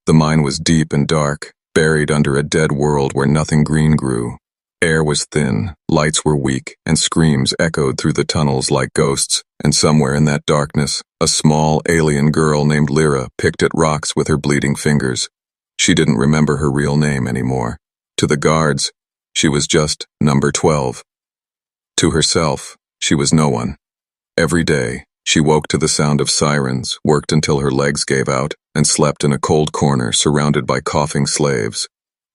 The mine was deep and dark, buried under a dead world where nothing green grew. Air was thin, lights were weak, and screams echoed through the tunnels like ghosts, and somewhere in that darkness, a small alien girl named Lyra picked at rocks with her bleeding fingers. She didn't remember her real name anymore. To the guards, she was just number 12. To herself, she was no one. Every day, she woke to the sound of sirens, worked until her legs gave out, and slept in a cold corner surrounded by coughing slaves.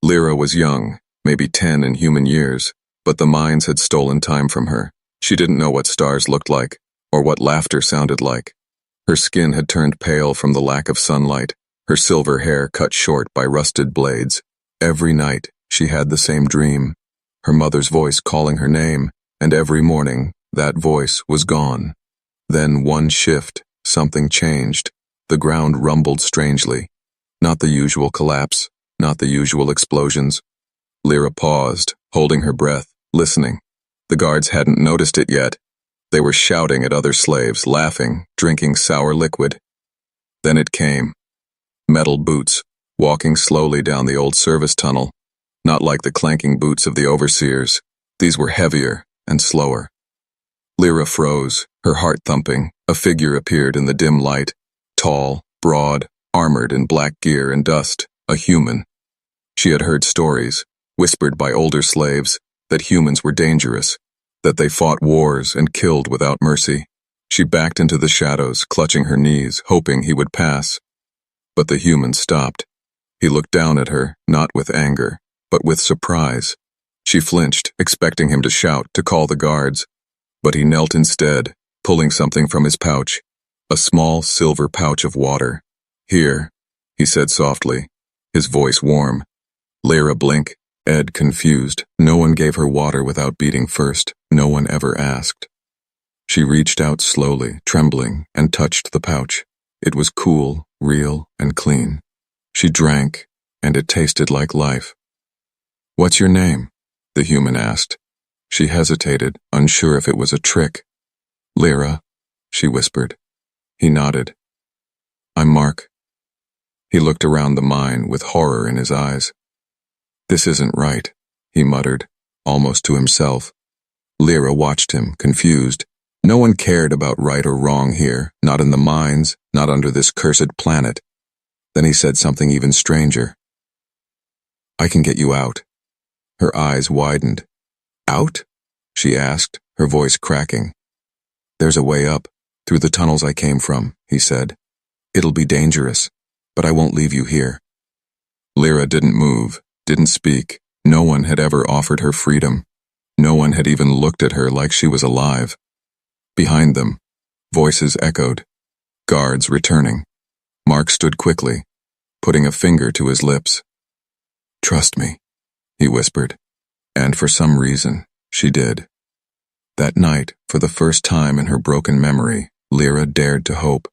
Lyra was young, maybe 10 in human years, but the mines had stolen time from her. She didn't know what stars looked like, or what laughter sounded like. Her skin had turned pale from the lack of sunlight, her silver hair cut short by rusted blades. Every night, she had the same dream, her mother's voice calling her name, and every morning, that voice was gone. Then one shift, something changed. The ground rumbled strangely. Not the usual collapse, not the usual explosions. Lyra paused, holding her breath, listening. The guards hadn't noticed it yet. They were shouting at other slaves, laughing, drinking sour liquid. Then it came. Metal boots, walking slowly down the old service tunnel. Not like the clanking boots of the overseers. These were heavier and slower. Lyra froze, her heart thumping. A figure appeared in the dim light. Tall, broad, armored in black gear and dust. A human. She had heard stories, whispered by older slaves, that humans were dangerous, that they fought wars and killed without mercy. She backed into the shadows, clutching her knees, hoping he would pass. But the human stopped. He looked down at her, not with anger, but with surprise. She flinched, expecting him to shout, to call the guards. But he knelt instead, pulling something from his pouch. A small silver pouch of water. "Here," he said softly, his voice warm. Lyra blinked, Ed confused. No one gave her water without beating first. No one ever asked. She reached out slowly, trembling, and touched the pouch. It was cool, real, and clean. She drank, and it tasted like life. "What's your name?" the human asked. She hesitated, unsure if it was a trick. "Lyra," she whispered. He nodded. "I'm Mark." He looked around the mine with horror in his eyes. "This isn't right," he muttered, almost to himself. Lyra watched him, confused. No one cared about right or wrong here, not in the mines, not under this cursed planet. Then he said something even stranger. "I can get you out." Her eyes widened. "Out?" she asked, her voice cracking. "There's a way up, through the tunnels I came from," he said. "It'll be dangerous, but I won't leave you here." Lyra didn't move, didn't speak. No one had ever offered her freedom. No one had even looked at her like she was alive. Behind them, voices echoed. Guards returning. Mark stood quickly, putting a finger to his lips. "Trust me," he whispered. And for some reason, she did. That night, for the first time in her broken memory, Lyra dared to hope.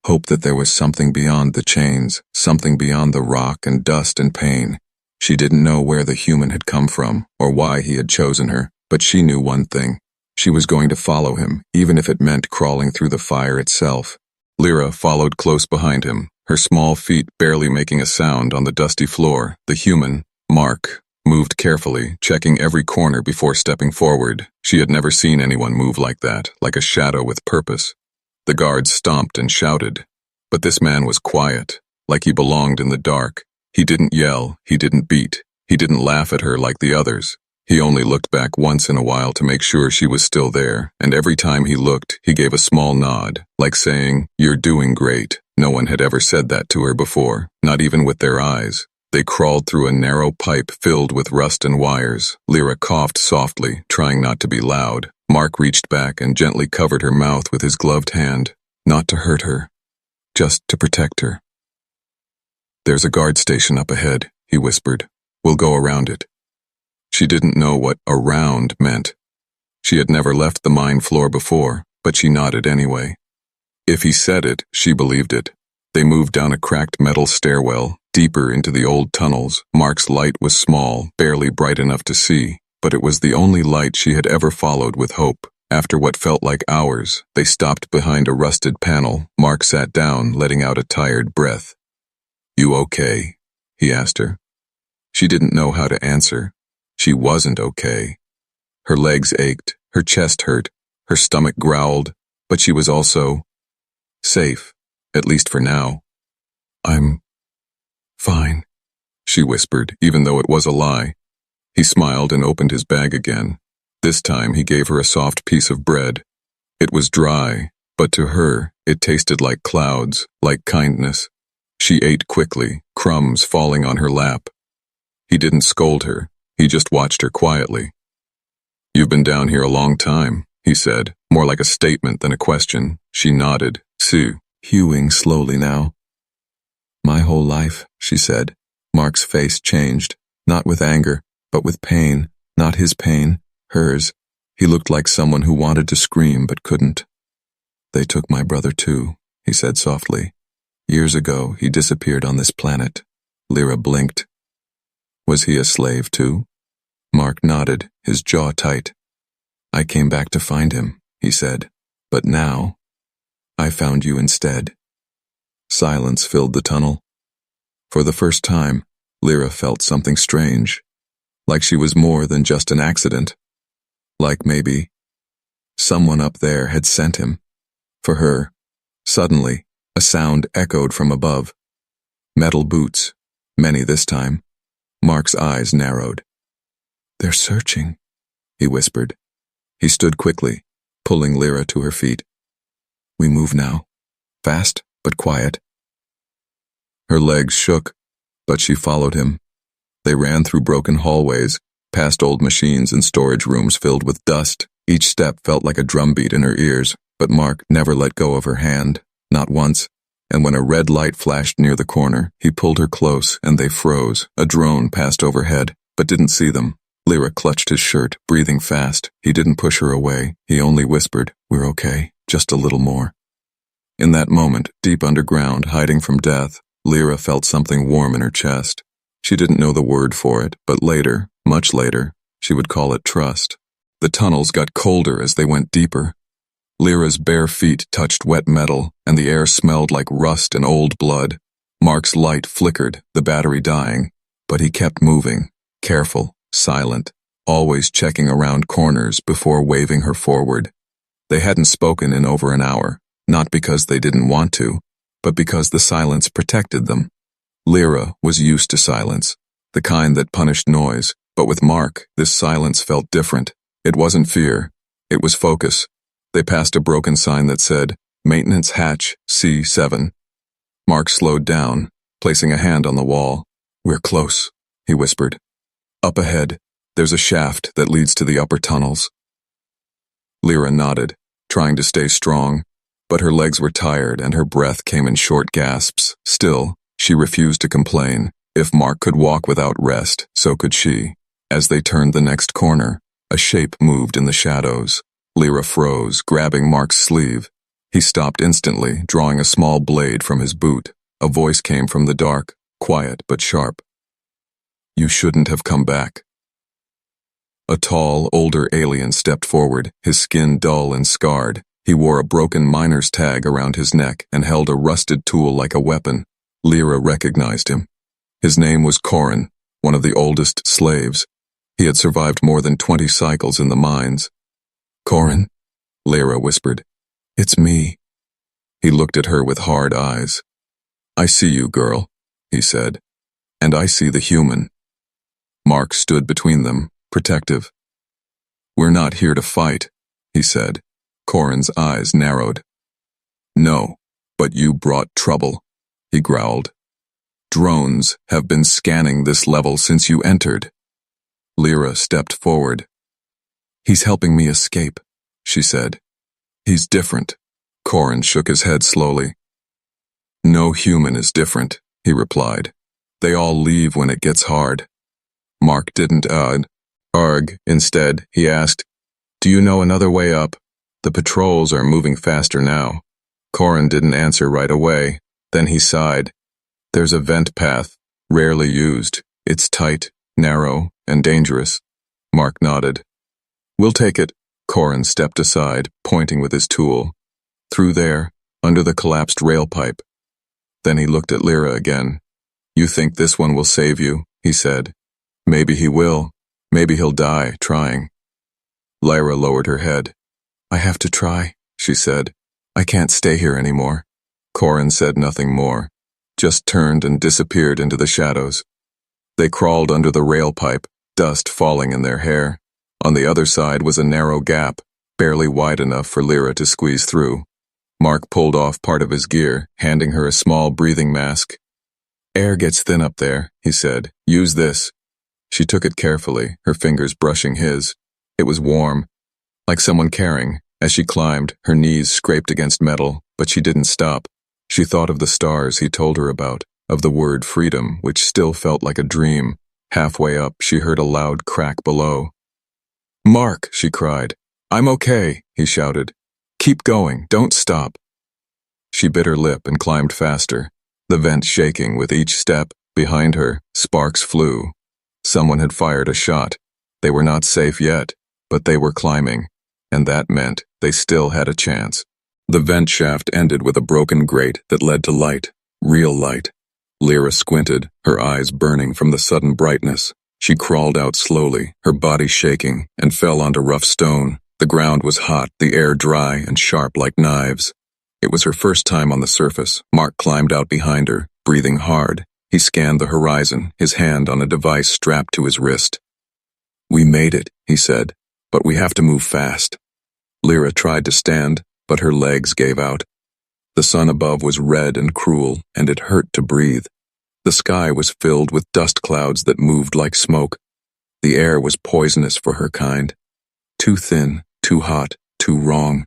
Hope that there was something beyond the chains, something beyond the rock and dust and pain. She didn't know where the human had come from, or why he had chosen her, but she knew one thing. She was going to follow him, even if it meant crawling through the fire itself. Lyra followed close behind him, her small feet barely making a sound on the dusty floor. The human, Mark, moved carefully, checking every corner before stepping forward. She had never seen anyone move like that, like a shadow with purpose. The guards stomped and shouted, but this man was quiet, like he belonged in the dark. He didn't yell, he didn't beat, he didn't laugh at her like the others. He only looked back once in a while to make sure she was still there, and every time he looked, he gave a small nod, like saying, "You're doing great." No one had ever said that to her before, not even with their eyes. They crawled through a narrow pipe filled with rust and wires. Lyra coughed softly, trying not to be loud. Mark reached back and gently covered her mouth with his gloved hand, not to hurt her, just to protect her. "There's a guard station up ahead," he whispered. "We'll go around it." She didn't know what "around" meant. She had never left the mine floor before, but she nodded anyway. If he said it, she believed it. They moved down a cracked metal stairwell, deeper into the old tunnels. Mark's light was small, barely bright enough to see, but it was the only light she had ever followed with hope. After what felt like hours, they stopped behind a rusted panel. Mark sat down, letting out a tired breath. You okay? He asked her. She didn't know how to answer. She wasn't okay. Her legs ached, her chest hurt, her stomach growled, but she was also safe, at least for now. I'm fine, she whispered, even though it was a lie. He smiled and opened his bag again. This time he gave her a soft piece of bread. It was dry, but to her, it tasted like clouds, like kindness. She ate quickly, crumbs falling on her lap. He didn't scold her, he just watched her quietly. You've been down here a long time, he said, more like a statement than a question. She nodded, hewing slowly now. My whole life, she said. Mark's face changed, not with anger, but with pain, not his pain, hers. He looked like someone who wanted to scream but couldn't. They took my brother too, he said softly. Years ago, he disappeared on this planet. Lyra blinked. Was he a slave too? Mark nodded, his jaw tight. I came back to find him, he said. But now, I found you instead. Silence filled the tunnel. For the first time, Lyra felt something strange. Like she was more than just an accident. Like maybe someone up there had sent him. For her, suddenly, a sound echoed from above. Metal boots, many this time. Mark's eyes narrowed. They're searching, he whispered. He stood quickly, pulling Lyra to her feet. We move now. Fast, but quiet. Her legs shook, but she followed him. They ran through broken hallways, past old machines and storage rooms filled with dust. Each step felt like a drumbeat in her ears, but Mark never let go of her hand, not once. And when a red light flashed near the corner, he pulled her close and they froze. A drone passed overhead, but didn't see them. Lyra clutched his shirt, breathing fast. He didn't push her away. He only whispered, We're okay, just a little more. In that moment, deep underground, hiding from death, Lyra felt something warm in her chest. She didn't know the word for it, but later, much later, she would call it trust. The tunnels got colder as they went deeper. Lyra's bare feet touched wet metal, and the air smelled like rust and old blood. Mark's light flickered, the battery dying, but he kept moving, careful, silent, always checking around corners before waving her forward. They hadn't spoken in over an hour, not because they didn't want to, but because the silence protected them. Lyra was used to silence, the kind that punished noise, but with Mark, this silence felt different. It wasn't fear, it was focus. They passed a broken sign that said, Maintenance Hatch C7. Mark slowed down, placing a hand on the wall. We're close, he whispered. Up ahead, there's a shaft that leads to the upper tunnels. Lyra nodded, trying to stay strong, but her legs were tired and her breath came in short gasps. Still, she refused to complain. If Mark could walk without rest, so could she. As they turned the next corner, a shape moved in the shadows. Lyra froze, grabbing Mark's sleeve. He stopped instantly, drawing a small blade from his boot. A voice came from the dark, quiet but sharp. You shouldn't have come back. A tall, older alien stepped forward, his skin dull and scarred. He wore a broken miner's tag around his neck and held a rusted tool like a weapon. Lyra recognized him. His name was Corin, one of the oldest slaves. He had survived more than 20 cycles in the mines. Corin, Lyra whispered. It's me. He looked at her with hard eyes. I see you, girl, he said. And I see the human. Mark stood between them, protective. We're not here to fight, he said. Corin's eyes narrowed. No, but you brought trouble, he growled. Drones have been scanning this level since you entered. Lyra stepped forward. He's helping me escape, she said. He's different. Corin shook his head slowly. No human is different, he replied. They all leave when it gets hard. Mark didn't arg. Instead, he asked, Do you know another way up? The patrols are moving faster now. Corin didn't answer right away. Then he sighed. There's a vent path, rarely used. It's tight, narrow, and dangerous. Mark nodded. We'll take it. Corin stepped aside, pointing with his tool. Through there, under the collapsed rail pipe. Then he looked at Lyra again. "You think this one will save you?" he said. "Maybe he will. Maybe he'll die trying." Lyra lowered her head. "I have to try," she said. "I can't stay here anymore." Corin said nothing more, just turned and disappeared into the shadows. They crawled under the rail pipe, dust falling in their hair. On the other side was a narrow gap, barely wide enough for Lyra to squeeze through. Mark pulled off part of his gear, handing her a small breathing mask. "Air gets thin up there," he said. "Use this." She took it carefully, her fingers brushing his. It was warm, like someone caring. As she climbed, her knees scraped against metal, but she didn't stop. She thought of the stars he told her about, of the word freedom, which still felt like a dream. Halfway up, she heard a loud crack below. "Mark," she cried. "I'm okay," he shouted. "Keep going, don't stop." She bit her lip and climbed faster, the vent shaking with each step. Behind her, sparks flew. Someone had fired a shot. They were not safe yet, but they were climbing, and that meant they still had a chance. The vent shaft ended with a broken grate that led to light, real light. Lyra squinted, her eyes burning from the sudden brightness. She crawled out slowly, her body shaking, and fell onto rough stone. The ground was hot, the air dry and sharp like knives. It was her first time on the surface. Mark climbed out behind her, breathing hard. He scanned the horizon, his hand on a device strapped to his wrist. "We made it," he said, "but we have to move fast." Lyra tried to stand, but her legs gave out. The sun above was red and cruel, and it hurt to breathe. The sky was filled with dust clouds that moved like smoke. The air was poisonous for her kind. Too thin, too hot, too wrong.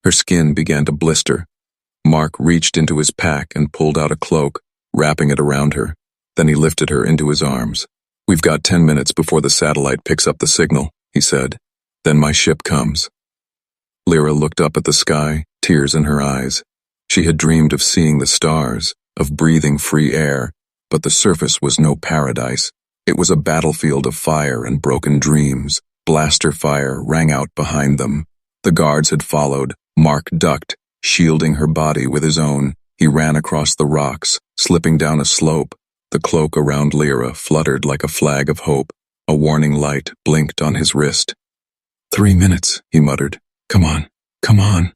Her skin began to blister. Mark reached into his pack and pulled out a cloak, wrapping it around her. Then he lifted her into his arms. "We've got 10 minutes before the satellite picks up the signal," he said. "Then my ship comes." Lyra looked up at the sky, tears in her eyes. She had dreamed of seeing the stars, of breathing free air, but the surface was no paradise. It was a battlefield of fire and broken dreams. Blaster fire rang out behind them. The guards had followed. Mark ducked, shielding her body with his own. He ran across the rocks, slipping down a slope. The cloak around Lyra fluttered like a flag of hope. A warning light blinked on his wrist. 3 minutes, he muttered. "Come on, come on."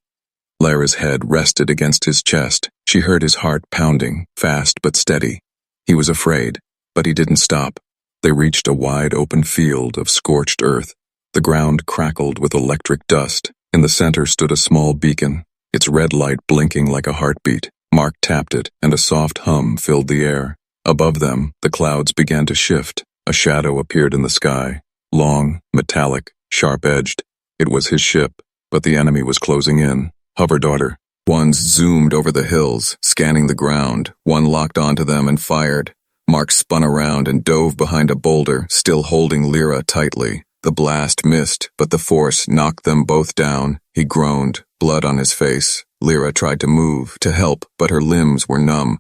Lyra's head rested against his chest. She heard his heart pounding, fast but steady. He was afraid, but he didn't stop. They reached a wide open field of scorched earth. The ground crackled with electric dust. In the center stood a small beacon, its red light blinking like a heartbeat. Mark tapped it, and a soft hum filled the air. Above them, the clouds began to shift. A shadow appeared in the sky, long, metallic, sharp-edged. It was his ship, but the enemy was closing in. Hover daughter. Ones zoomed over the hills, scanning the ground. One locked onto them and fired. Mark spun around and dove behind a boulder, still holding Lyra tightly. The blast missed, but the force knocked them both down. He groaned, blood on his face. Lyra tried to move, to help, but her limbs were numb.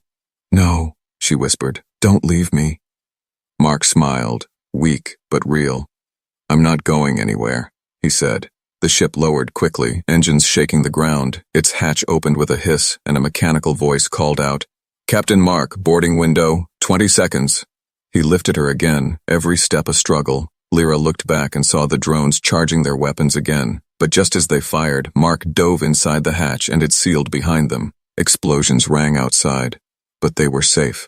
"No," she whispered. "Don't leave me." Mark smiled, weak but real. "I'm not going anywhere," he said. The ship lowered quickly, engines shaking the ground. Its hatch opened with a hiss, and a mechanical voice called out, "Captain Mark, boarding window, 20 seconds." He lifted her again, every step a struggle. Lyra looked back and saw the drones charging their weapons again, but just as they fired, Mark dove inside the hatch and it sealed behind them. Explosions rang outside, but they were safe.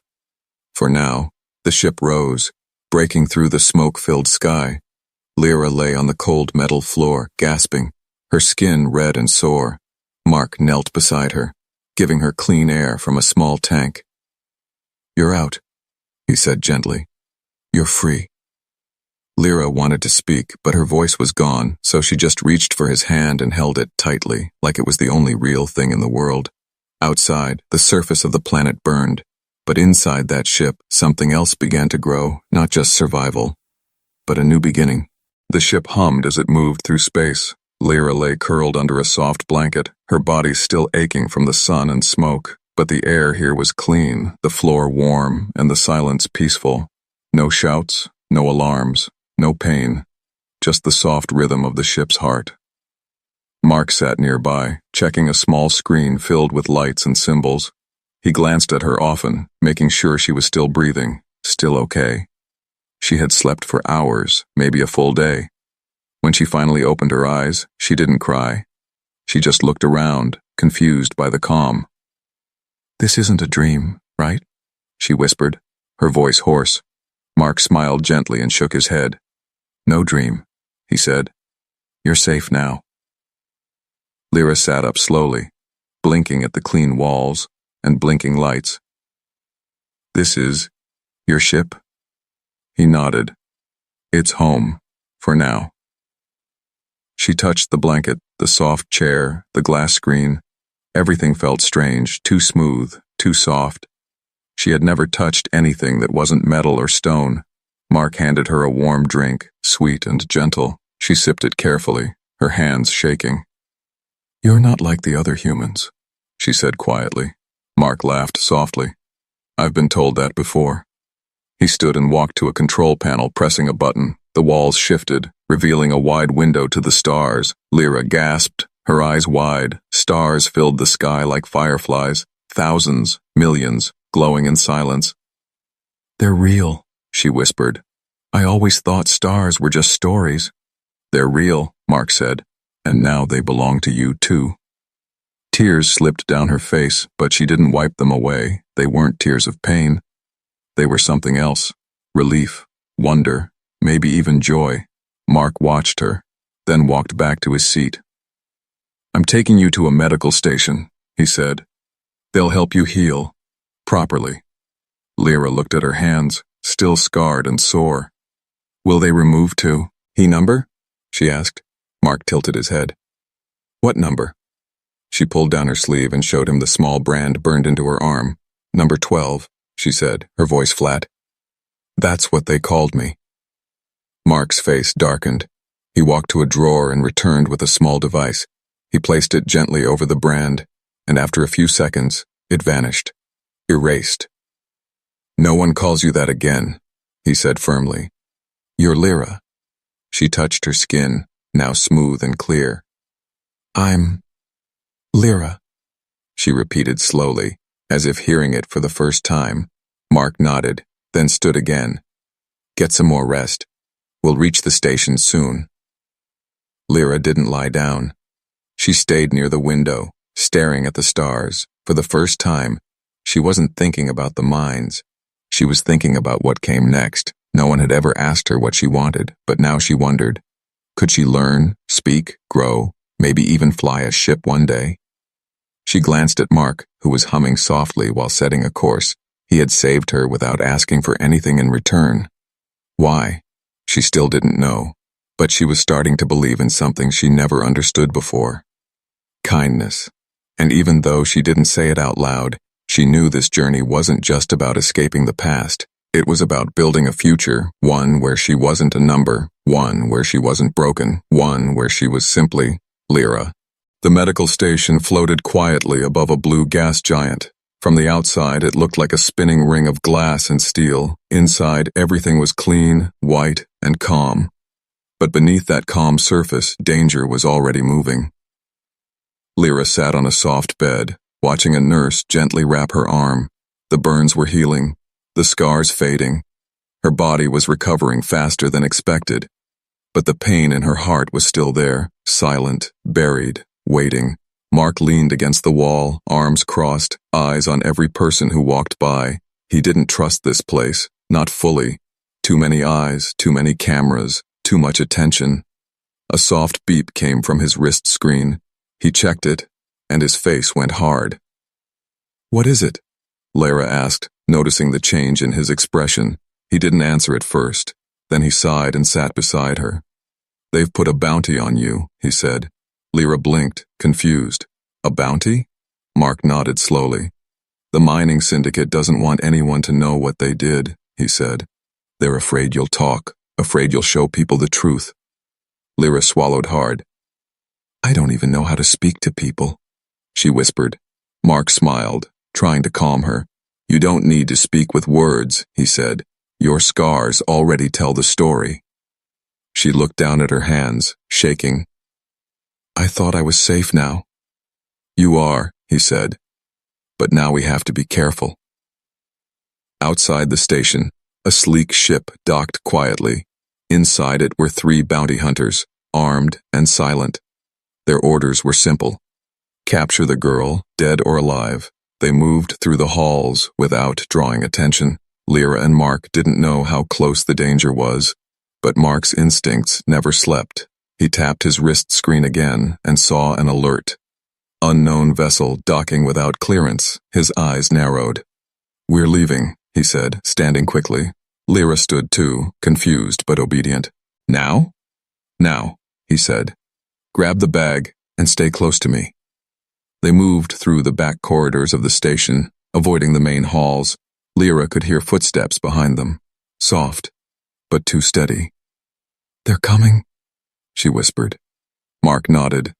For now, the ship rose, breaking through the smoke-filled sky. Lyra lay on the cold metal floor, gasping, her skin red and sore. Mark knelt beside her, giving her clean air from a small tank. "You're out," he said gently. "You're free." Lyra wanted to speak, but her voice was gone, so she just reached for his hand and held it tightly, like it was the only real thing in the world. Outside, the surface of the planet burned, but inside that ship, something else began to grow, not just survival, but a new beginning. The ship hummed as it moved through space. Lyra lay curled under a soft blanket, her body still aching from the sun and smoke, but the air here was clean, the floor warm, and the silence peaceful. No shouts, no alarms, no pain, just the soft rhythm of the ship's heart. Mark sat nearby, checking a small screen filled with lights and symbols. He glanced at her often, making sure she was still breathing, still okay. She had slept for hours, maybe a full day. When she finally opened her eyes, she didn't cry. She just looked around, confused by the calm. "This isn't a dream, right?" she whispered, her voice hoarse. Mark smiled gently and shook his head. "No dream," he said. "You're safe now." Lyra sat up slowly, blinking at the clean walls and blinking lights. "This is your ship?" He nodded. "It's home, for now." She touched the blanket, the soft chair, the glass screen. Everything felt strange, too smooth, too soft. She had never touched anything that wasn't metal or stone. Mark handed her a warm drink, sweet and gentle. She sipped it carefully, her hands shaking. "You're not like the other humans," she said quietly. Mark laughed softly. "I've been told that before." He stood and walked to a control panel, pressing a button. The walls shifted, revealing a wide window to the stars. Lyra gasped, her eyes wide. Stars filled the sky like fireflies, thousands, millions, glowing in silence. "They're real," she whispered. "I always thought stars were just stories." "They're real," Mark said, "and now they belong to you too." Tears slipped down her face, but she didn't wipe them away. They weren't tears of pain. They were something else. Relief, wonder, maybe even joy. Mark watched her, then walked back to his seat. "I'm taking you to a medical station," he said. "They'll help you heal. Properly." Lyra looked at her hands, still scarred and sore. "Will they remove too?" "He number?" she asked. Mark tilted his head. "What number?" She pulled down her sleeve and showed him the small brand burned into her arm. "Number 12, she said, her voice flat. "That's what they called me." Mark's face darkened. He walked to a drawer and returned with a small device. He placed it gently over the brand, and after a few seconds, it vanished. Erased. "No one calls you that again," he said firmly. "You're Lyra." She touched her skin, now smooth and clear. "I'm Lyra," she repeated slowly, as if hearing it for the first time. Mark nodded, then stood again. "Get some more rest. We'll reach the station soon." Lyra didn't lie down. She stayed near the window, staring at the stars. For the first time, she wasn't thinking about the mines. She was thinking about what came next. No one had ever asked her what she wanted, but now she wondered. Could she learn, speak, grow, maybe even fly a ship one day? She glanced at Mark, who was humming softly while setting a course. He had saved her without asking for anything in return. Why? She still didn't know, but she was starting to believe in something she never understood before. Kindness. And even though she didn't say it out loud, she knew this journey wasn't just about escaping the past. It was about building a future, one where she wasn't a number, one where she wasn't broken, one where she was simply Lyra. The medical station floated quietly above a blue gas giant. From the outside, it looked like a spinning ring of glass and steel. Inside, everything was clean, white, and calm. But beneath that calm surface, danger was already moving. Lyra sat on a soft bed, watching a nurse gently wrap her arm. The burns were healing, the scars fading. Her body was recovering faster than expected. But the pain in her heart was still there, silent, buried, waiting. Mark leaned against the wall, arms crossed, eyes on every person who walked by. He didn't trust this place, not fully. Too many eyes, too many cameras, too much attention. A soft beep came from his wrist screen. He checked it, and his face went hard. "What is it?" Lyra asked, noticing the change in his expression. He didn't answer at first. Then he sighed and sat beside her. "They've put a bounty on you," he said. Lyra blinked, confused. "A bounty?" Mark nodded slowly. "The mining syndicate doesn't want anyone to know what they did," he said. "They're afraid you'll talk, afraid you'll show people the truth." Lyra swallowed hard. "I don't even know how to speak to people," she whispered. Mark smiled, trying to calm her. "You don't need to speak with words," he said. "Your scars already tell the story." She looked down at her hands, shaking. "I thought I was safe now." "You are," he said. but now we have to be careful. Outside the station, a sleek ship docked quietly. Inside it were 3 bounty hunters, armed and silent. Their orders were simple. Capture the girl, dead or alive. They moved through the halls without drawing attention. Lyra and Mark didn't know how close the danger was, but Mark's instincts never slept. He tapped his wrist screen again and saw an alert. Unknown vessel docking without clearance. His eyes narrowed. "We're leaving," he said, standing quickly. Lyra stood too, confused but obedient. "Now?" "Now," he said. "Grab the bag and stay close to me." They moved through the back corridors of the station, avoiding the main halls. Lyra could hear footsteps behind them, soft, but too steady. "They're coming," she whispered. Mark nodded,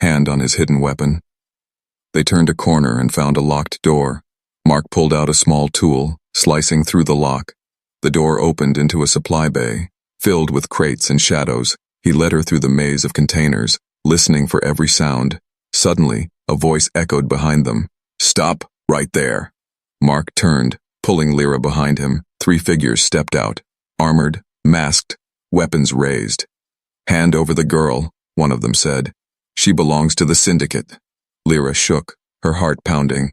hand on his hidden weapon. They turned a corner and found a locked door. Mark pulled out a small tool, slicing through the lock. The door opened into a supply bay, filled with crates and shadows. He led her through the maze of containers, listening for every sound. Suddenly, a voice echoed behind them. "Stop, right there." Mark turned, pulling Lyra behind him. 3 figures stepped out, armored, masked, weapons raised. "Hand over the girl," one of them said. "She belongs to the syndicate." Lyra shook, her heart pounding.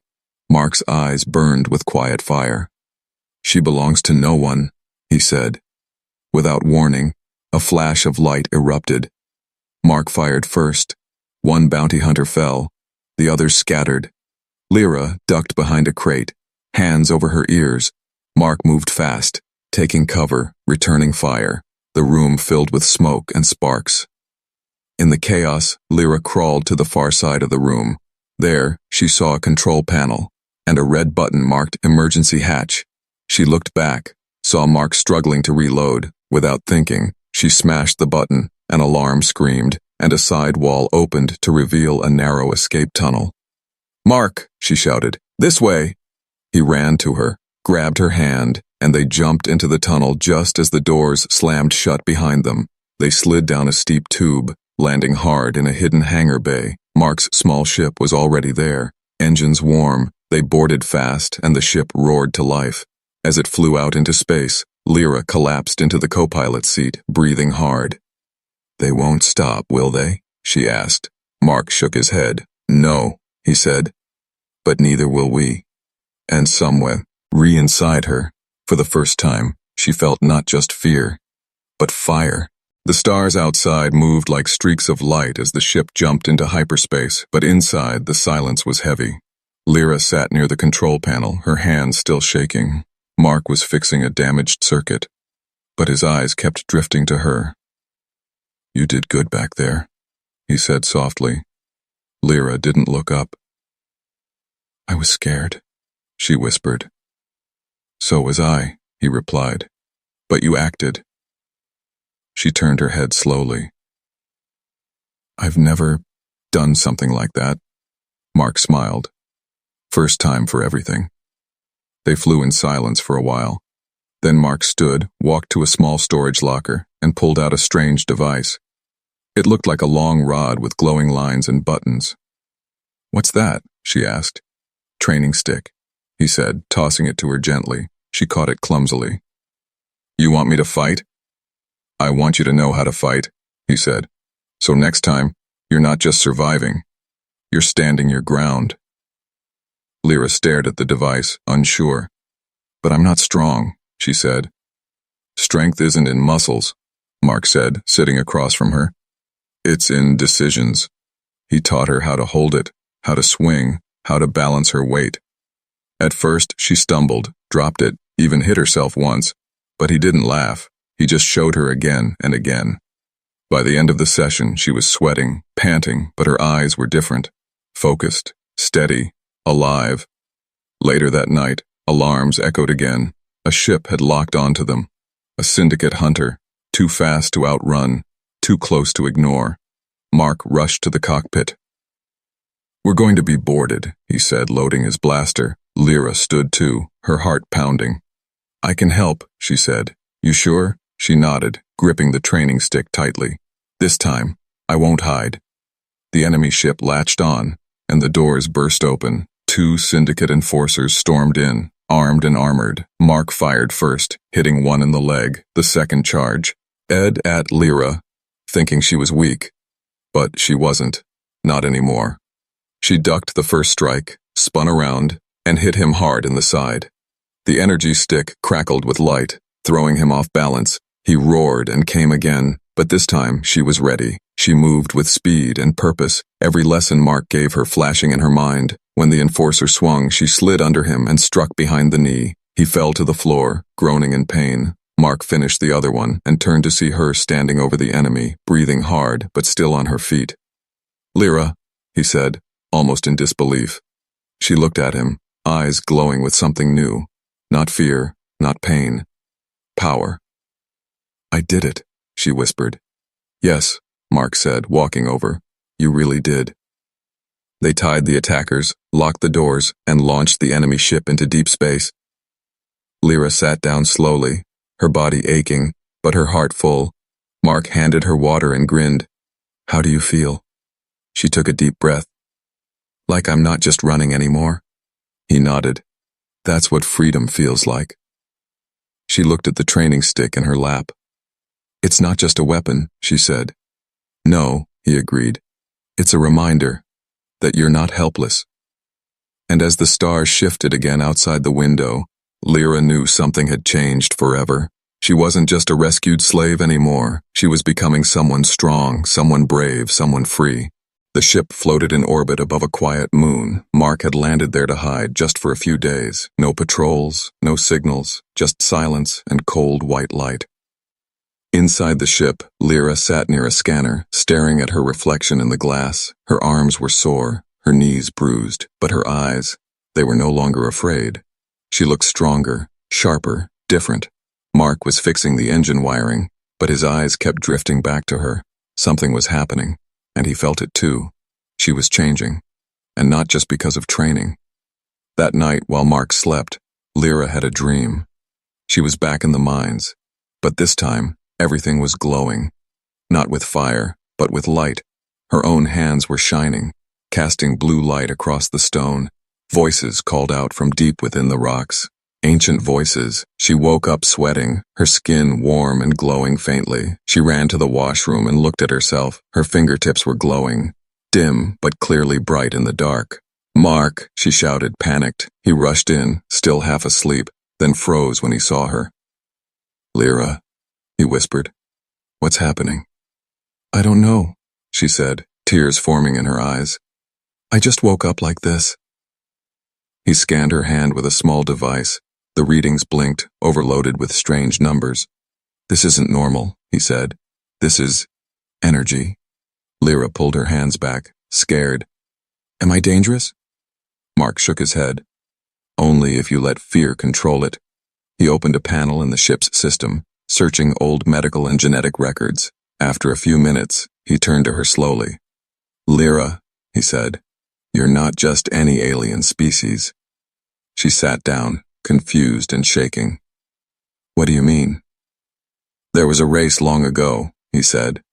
Mark's eyes burned with quiet fire. "She belongs to no one," he said. Without warning, a flash of light erupted. Mark fired first. 1 bounty hunter fell. The others scattered. Lyra ducked behind a crate, hands over her ears. Mark moved fast, taking cover, returning fire. The room filled with smoke and sparks. In the chaos, Lyra crawled to the far side of the room. There, she saw a control panel and a red button marked emergency hatch. She looked back, saw Mark struggling to reload. Without thinking, she smashed the button. An alarm screamed, and a side wall opened to reveal a narrow escape tunnel. "Mark," she shouted, "this way!" He ran to her, grabbed her hand, and they jumped into the tunnel just as the doors slammed shut behind them. They slid down a steep tube, landing hard in a hidden hangar bay. Mark's small ship was already there, engines warm. They boarded fast, and the ship roared to life. As it flew out into space, Lyra collapsed into the co-pilot's seat, breathing hard. "They won't stop, will they?" she asked. Mark shook his head. "No," he said. "But neither will we." And somewhere, inside her, for the first time, she felt not just fear, but fire. The stars outside moved like streaks of light as the ship jumped into hyperspace, but inside the silence was heavy. Lyra sat near the control panel, her hands still shaking. Mark was fixing a damaged circuit, but his eyes kept drifting to her. "You did good back there," he said softly. Lyra didn't look up. "I was scared," she whispered. "So was I," he replied. "But you acted." She turned her head slowly. "I've never done something like that." Mark smiled. "First time for everything." They flew in silence for a while. Then Mark stood, walked to a small storage locker, and pulled out a strange device. It looked like a long rod with glowing lines and buttons. "What's that?" she asked. "Training stick," he said, tossing it to her gently. She caught it clumsily. "You want me to fight?" "I want you to know how to fight," he said. "So next time, you're not just surviving. You're standing your ground." Lyra stared at the device, unsure. "But I'm not strong," she said. "Strength isn't in muscles," Mark said, sitting across from her. "It's in decisions." He taught her how to hold it, how to swing, how to balance her weight. At first, she stumbled, dropped it, even hit herself once, but he didn't laugh. He just showed her again and again. By the end of the session, she was sweating, panting, but her eyes were different. Focused, steady, alive. Later that night, alarms echoed again. A ship had locked onto them. A syndicate hunter, too fast to outrun, too close to ignore. Mark rushed to the cockpit. "We're going to be boarded," he said, loading his blaster. Lyra stood too, her heart pounding. "I can help," she said. "You sure?" She nodded, gripping the training stick tightly. "This time, I won't hide." The enemy ship latched on, and the doors burst open. 2 Syndicate enforcers stormed in, armed and armored. Mark fired first, hitting one in the leg, the second charge. Ed at Lyra, thinking she was weak. But she wasn't. Not anymore. She ducked the first strike, spun around, and hit him hard in the side. The energy stick crackled with light, throwing him off balance. He roared and came again, but this time she was ready. She moved with speed and purpose, every lesson Mark gave her flashing in her mind. When the enforcer swung, she slid under him and struck behind the knee. He fell to the floor, groaning in pain. Mark finished the other one and turned to see her standing over the enemy, breathing hard but still on her feet. "Lyra," he said, almost in disbelief. She looked at him, eyes glowing with something new. Not fear, not pain. Power. "I did it," she whispered. "Yes," Mark said, walking over. "You really did." They tied the attackers, locked the doors, and launched the enemy ship into deep space. Lyra sat down slowly, her body aching, but her heart full. Mark handed her water and grinned. "How do you feel?" She took a deep breath. "Like I'm not just running anymore?" He nodded. "That's what freedom feels like." She looked at the training stick in her lap. "It's not just a weapon," she said. "No," he agreed. "It's a reminder that you're not helpless." And as the stars shifted again outside the window, Lyra knew something had changed forever. She wasn't just a rescued slave anymore. She was becoming someone strong, someone brave, someone free. The ship floated in orbit above a quiet moon. Mark had landed there to hide just for a few days. No patrols, no signals, just silence and cold white light. Inside the ship, Lyra sat near a scanner, staring at her reflection in the glass. Her arms were sore, her knees bruised, but her eyes, they were no longer afraid. She looked stronger, sharper, different. Mark was fixing the engine wiring, but his eyes kept drifting back to her. Something was happening, and he felt it too. She was changing, and not just because of training. That night, while Mark slept, Lyra had a dream. She was back in the mines, but this time, everything was glowing. Not with fire, but with light. Her own hands were shining, casting blue light across the stone. Voices called out from deep within the rocks. Ancient voices. She woke up sweating, her skin warm and glowing faintly. She ran to the washroom and looked at herself. Her fingertips were glowing, dim but clearly bright in the dark. "Mark," she shouted, panicked. He rushed in, still half asleep, then froze when he saw her. "Lyra," he whispered. "What's happening?" "I don't know," she said, tears forming in her eyes. "I just woke up like this." He scanned her hand with a small device. The readings blinked, overloaded with strange numbers. "This isn't normal," he said. "This is energy." Lyra pulled her hands back, scared. "Am I dangerous?" Mark shook his head. "Only if you let fear control it." He opened a panel in the ship's system, searching old medical and genetic records. After a few minutes, he turned to her slowly. "Lyra," he said, "you're not just any alien species." She sat down, confused and shaking. "What do you mean?" "There was a race long ago," he said.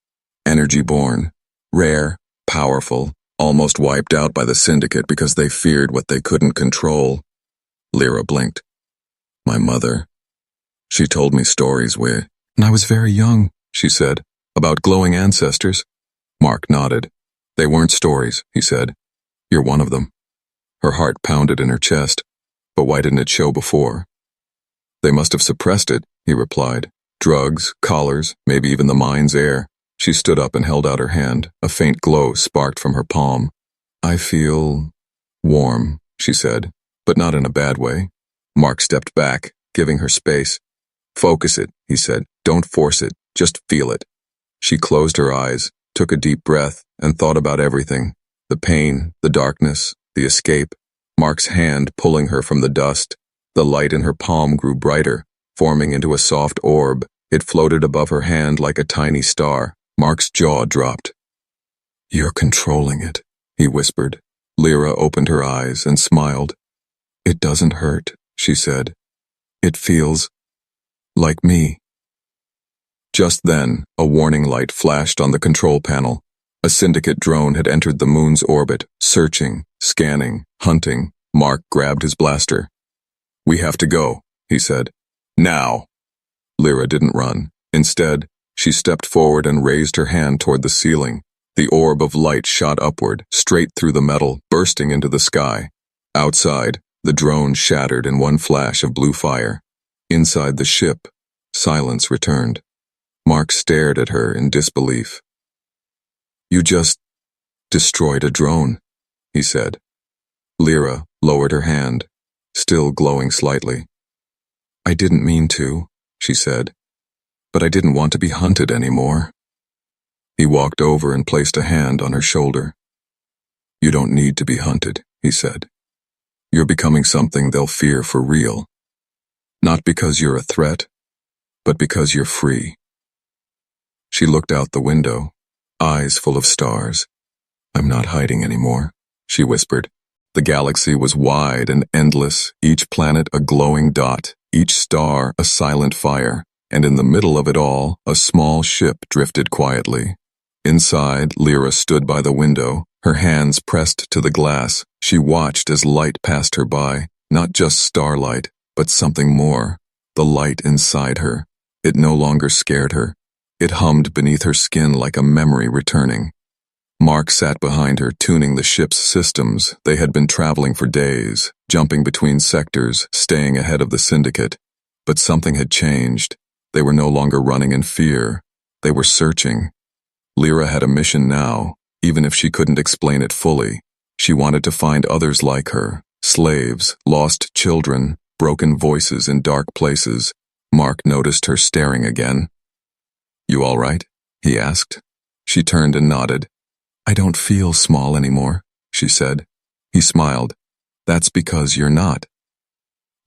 "Energy-born, rare, powerful, almost wiped out by the Syndicate because they feared what they couldn't control." Lyra blinked. "My mother. She told me stories when I was very young," she said, "about glowing ancestors." Mark nodded. "They weren't stories," he said. "You're one of them." Her heart pounded in her chest. "But why didn't it show before?" "They must have suppressed it," he replied. "Drugs, collars, maybe even the mine's air." She stood up and held out her hand. A faint glow sparked from her palm. "I feel warm," she said, "but not in a bad way." Mark stepped back, giving her space. "Focus it," he said. "Don't force it, just feel it." She closed her eyes, took a deep breath, and thought about everything. The pain, the darkness, the escape. Mark's hand pulling her from the dust. The light in her palm grew brighter, forming into a soft orb. It floated above her hand like a tiny star. Mark's jaw dropped. "You're controlling it," he whispered. Lyra opened her eyes and smiled. "It doesn't hurt," she said. "It feels like me." Just then, a warning light flashed on the control panel. A Syndicate drone had entered the moon's orbit, searching, scanning, hunting. Mark grabbed his blaster. "We have to go," he said. "Now." Lyra didn't run. Instead, she stepped forward and raised her hand toward the ceiling. The orb of light shot upward, straight through the metal, bursting into the sky. Outside, the drone shattered in one flash of blue fire. Inside the ship, silence returned. Mark stared at her in disbelief. "You just destroyed a drone," he said. Lyra lowered her hand, still glowing slightly. "I didn't mean to," she said, "but I didn't want to be hunted anymore." He walked over and placed a hand on her shoulder. "You don't need to be hunted," he said. "You're becoming something they'll fear for real. Not because you're a threat, but because you're free." She looked out the window, eyes full of stars. "I'm not hiding anymore," she whispered. The galaxy was wide and endless, each planet a glowing dot, each star a silent fire, and in the middle of it all, a small ship drifted quietly. Inside, Lyra stood by the window, her hands pressed to the glass. She watched as light passed her by, not just starlight, but something more, the light inside her. It no longer scared her. It hummed beneath her skin like a memory returning. Mark sat behind her, tuning the ship's systems. They had been traveling for days, jumping between sectors, staying ahead of the syndicate. But something had changed. They were no longer running in fear. They were searching. Lyra had a mission now, even if she couldn't explain it fully. She wanted to find others like her, slaves, lost children, broken voices in dark places. Mark noticed her staring again. "You all right?" he asked. She turned and nodded. "I don't feel small anymore," she said. He smiled. "That's because you're not."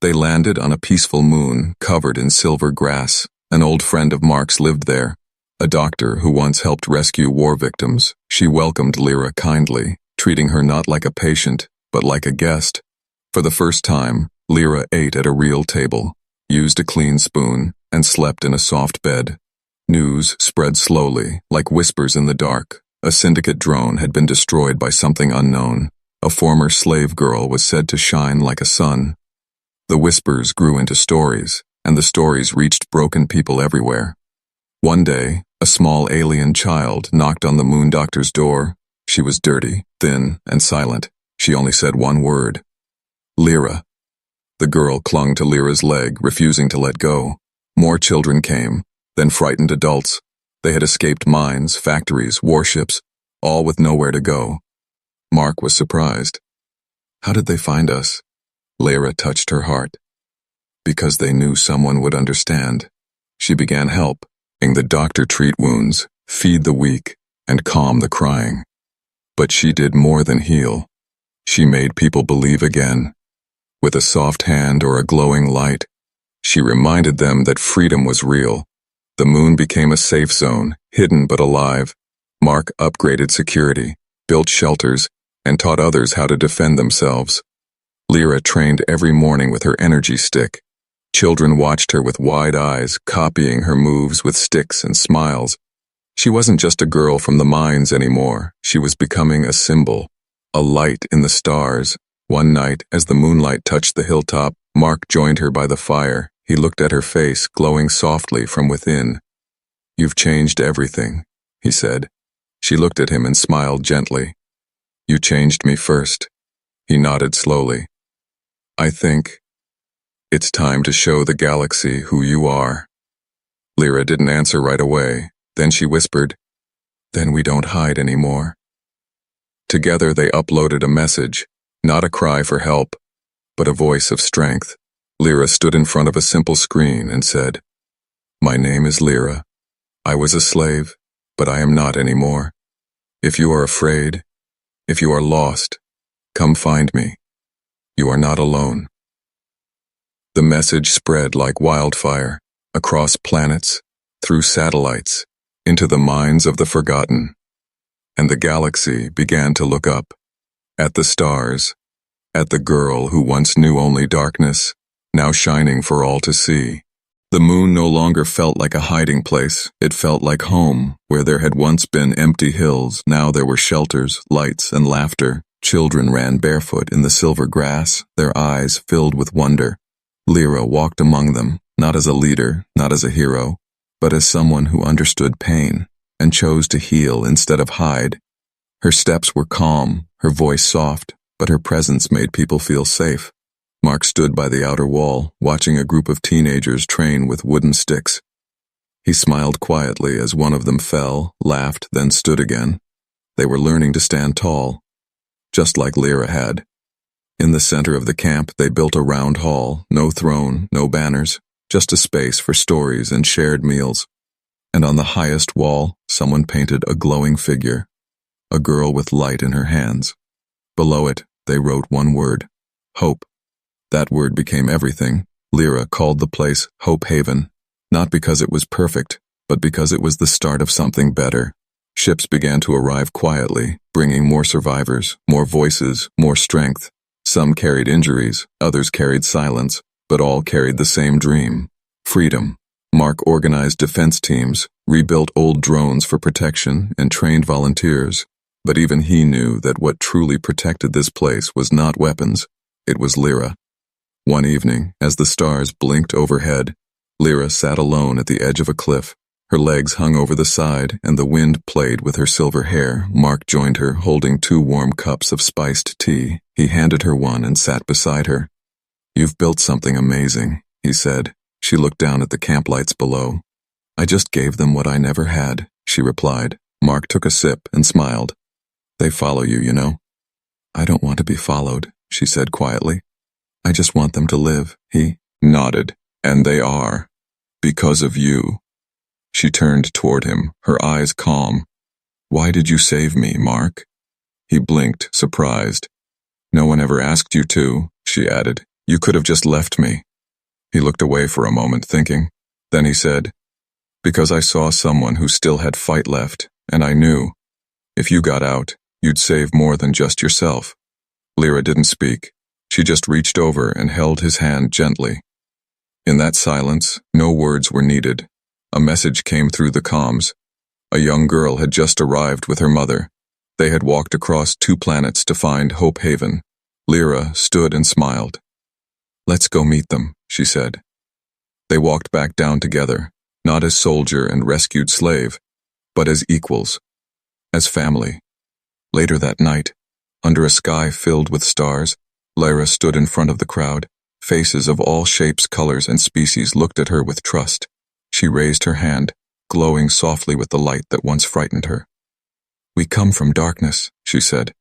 They landed on a peaceful moon covered in silver grass. An old friend of Mark's lived there, a doctor who once helped rescue war victims. She welcomed Lyra kindly, treating her not like a patient, but like a guest. For the first time, Lyra ate at a real table, used a clean spoon, and slept in a soft bed. News spread slowly, like whispers in the dark. A syndicate drone had been destroyed by something unknown. A former slave girl was said to shine like a sun. The whispers grew into stories, and the stories reached broken people everywhere. One day, a small alien child knocked on the moon doctor's door. She was dirty, thin, and silent. She only said one word: "Lyra." The girl clung to Lyra's leg, refusing to let go. More children came, then frightened adults. They had escaped mines, factories, warships, all with nowhere to go. Mark was surprised. "How did they find us?" Lyra touched her heart. "Because they knew someone would understand." She began helping the doctor treat wounds, feed the weak, and calm the crying. But she did more than heal. She made people believe again. With a soft hand or a glowing light, she reminded them that freedom was real. The moon became a safe zone, hidden but alive. Mark upgraded security, built shelters, and taught others how to defend themselves. Lyra trained every morning with her energy stick. Children watched her with wide eyes, copying her moves with sticks and smiles. She wasn't just a girl from the mines anymore. She was becoming a symbol, a light in the stars. One night, as the moonlight touched the hilltop, Mark joined her by the fire. He looked at her face, glowing softly from within. "You've changed everything," he said. She looked at him and smiled gently. "You changed me first." He nodded slowly. "I think it's time to show the galaxy who you are." Lyra didn't answer right away. Then she whispered, "Then we don't hide anymore." Together they uploaded a message, not a cry for help, but a voice of strength. Lyra stood in front of a simple screen and said, "My name is Lyra. I was a slave, but I am not anymore. If you are afraid, if you are lost, come find me. You are not alone." The message spread like wildfire, across planets, through satellites, into the minds of the forgotten. And the galaxy began to look up, at the stars, at the girl who once knew only darkness, now shining for all to see. The moon no longer felt like a hiding place. It felt like home, where there had once been empty hills. Now there were shelters, lights, and laughter. Children ran barefoot in the silver grass, their eyes filled with wonder. Lyra walked among them, not as a leader, not as a hero, but as someone who understood pain and chose to heal instead of hide. Her steps were calm, her voice soft, but her presence made people feel safe. Mark stood by the outer wall, watching a group of teenagers train with wooden sticks. He smiled quietly as one of them fell, laughed, then stood again. They were learning to stand tall, just like Lyra had. In the center of the camp, they built a round hall, no throne, no banners, just a space for stories and shared meals. And on the highest wall, someone painted a glowing figure, a girl with light in her hands. Below it, they wrote one word: hope. That word became everything. Lyra called the place Hope Haven, not because it was perfect, but because it was the start of something better. Ships began to arrive quietly, bringing more survivors, more voices, more strength. Some carried injuries, others carried silence, but all carried the same dream: freedom. Mark organized defense teams, rebuilt old drones for protection, and trained volunteers. But even he knew that what truly protected this place was not weapons, it was Lyra. One evening, as the stars blinked overhead, Lyra sat alone at the edge of a cliff. Her legs hung over the side, and the wind played with her silver hair. Mark joined her, holding 2 warm cups of spiced tea. He handed her one and sat beside her. "You've built something amazing," he said. She looked down at the camp lights below. "I just gave them what I never had," she replied. Mark took a sip and smiled. "They follow you, you know." "I don't want to be followed," she said quietly. "I just want them to live." He nodded. "And they are. Because of you." She turned toward him, her eyes calm. "Why did you save me, Mark?" He blinked, surprised. "No one ever asked you to," she added. "You could have just left me." He looked away for a moment, thinking. Then he said, "Because I saw someone who still had fight left, and I knew, if you got out, you'd save more than just yourself." Lyra didn't speak. She just reached over and held his hand gently. In that silence, no words were needed. A message came through the comms. A young girl had just arrived with her mother. They had walked across 2 planets to find Hope Haven. Lyra stood and smiled. "Let's go meet them," she said. They walked back down together, not as soldier and rescued slave, but as equals, as family. Later that night, under a sky filled with stars, Lyra stood in front of the crowd. Faces of all shapes, colors, and species looked at her with trust. She raised her hand, glowing softly with the light that once frightened her. "We come from darkness," she said,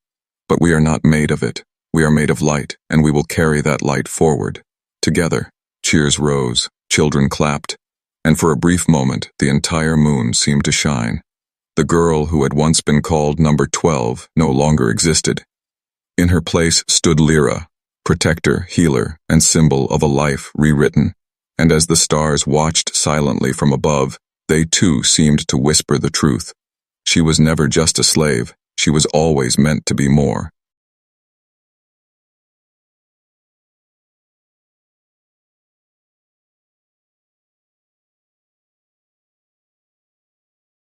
"but we are not made of it. We are made of light, and we will carry that light forward. Together." Cheers rose, children clapped, and for a brief moment the entire moon seemed to shine. The girl who had once been called number 12 no longer existed. In her place stood Lyra, protector, healer, and symbol of a life rewritten. And as the stars watched silently from above, they too seemed to whisper the truth. She was never just a slave, she was always meant to be more.